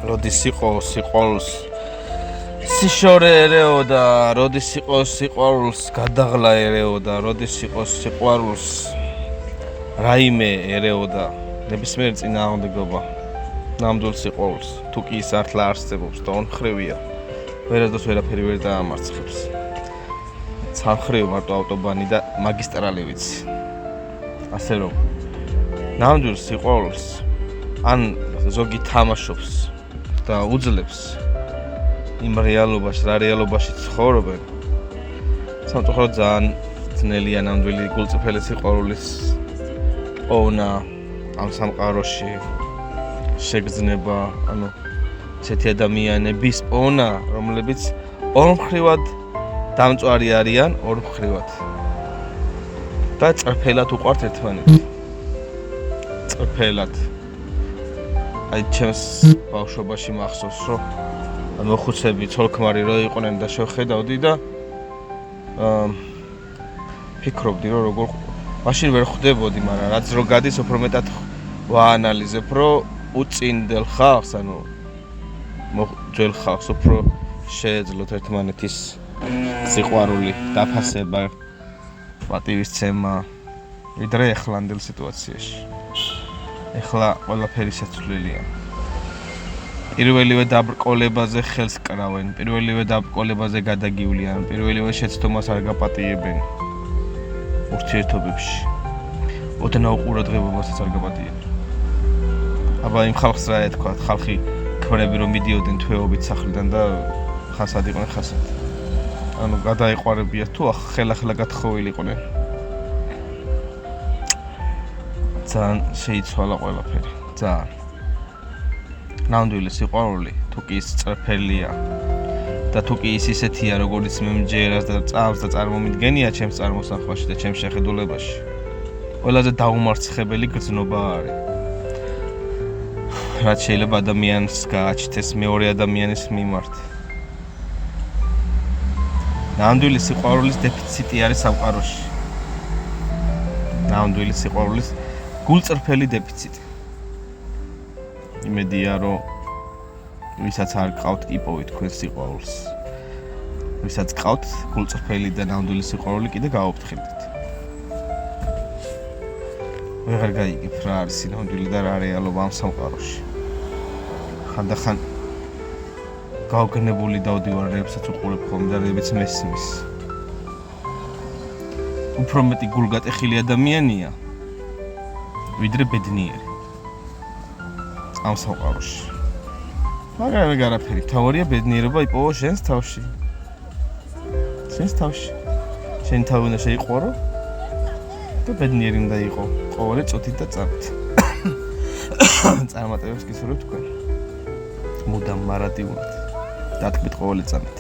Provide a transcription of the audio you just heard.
როდის იყო სიყვარულს სიშორე ერეოდა, როდის იყო სიყვარულს გადაღლა ერეოდა, როდის იყო სიყვარულს რაიმე ერეოდა, ნებისმიერი წინააღმდეგობა ნამდვილ სიყვარულს, თუ კი ის ართლა არსებობს და ორმხრივია, ვერასდროს ვერაფერი ვერ დაამარცხებს. სამხრივ მარტო ავტობანი და მაგისტრალი ვიცი. ასე რომ ნამდვილ სიყვარულს ან ზოგი თამაშობს და უძლებს იმ რეალობაში, რა რეალობაში ცხოვრობენ. სამწუხაროდ ძალიან ძნელია ნამდვილი გულწრფელი სიყვარულის პოვნა ამ სამყაროში შეგრძნება, ანუ ესეთი ადამიანების პოვნა, რომლებიც ორმხრივად დამწვარი არიან, ორმხრივად და წრფელად უყვართ ერთმანეთს. წრფელად. აი ჩემს ბავშვობაში მახსოვს, რომ მოხუცები ცოლ-ქმარი რო იყვნენ და შევხედავდი და ფიქრობდი, რომ როგორ მაშინ ვერ ხვდებოდი, მაგრამ რაც რო გადის, უფრო მეტად ვაანალიზებ, რომ უწინდელ ხალხს, ანუ ძველ ხალხს უფრო შეეძლოთ ერთმანეთის სიყვარული, დაფასება, პატივისცემა, ვიდრე ახლანდელ სიტუაციაში. ეხლა ყველაფერი შეცვლილია. პირველივე დაბრკოლებაზე ხელს კრავენ, პირველივე დაბრკოლებაზე გადაგივლიან, პირველივე შეცდომას არ გაპატიებენ ურთიერთობებში. ოდნავ ყურადღებასაც არ გაპატიებენ. აბა იმ ხალხს რა ეთქვათ, ხალხი ქმრები რომ მიდიოდნენ თვეობით სახლიდან და ხასად იყვნენ ხასად. ანუ გადაეყარებიათ თუ ხელახლა გათხოვილიყვნენ. ძალიან შეიცვალა ყველაფერი, ძალიან. ნამდვილი სიყვარული, თუ კი ის წრფელია და თუ კი ის ისეთია, როგორც მე მჯერას და წავს და წარმომიდგენია ჩემს წარმოსახვაში და ჩემს შეხედულებაში, ყველაზე დაუმარცხებელი გრძნობა არის. რაც შეიძლება ადამიანს გააჩნდეს მეორე ადამიანის მიმართ. ნამდვილი სიყვარულის დეფიციტი არის სამყაროში. ნამდვილი სიყვარულის გულწრფელი დეფიციტი. იმედია, რომ ვისაც არ გყავთ იპოვით თქვენ სიყვარულს. ვისაც გყავთ გულწრფელი და ნამდვილი სიყვარული კიდე გააუფრთხილდით. ვეღარ გაიგებ რა არის ნამდვილი და რა რეალობა ამ სამყაროში. ხანდახან გავგნებული დავდივარ რეებსაც უყურებ ხოლმე და რეებიც მესმის. უფრო მეტი გულგატეხილი ადამიანია ვიდრე ბედნიერი ამ სამყაროში. მაგრამ ეგ არაფერი, თავარია ბედნიერება იპოვა შენს თავში. შენს თავში. შენ თავი უნდა შეიყვარო და ბედნიერი უნდა იყო ყოველი წუთით და წამით. წარმატებებს გისურვებ თქვენ. მუდამ მარადიულად. დათქმით ყოველი წამით.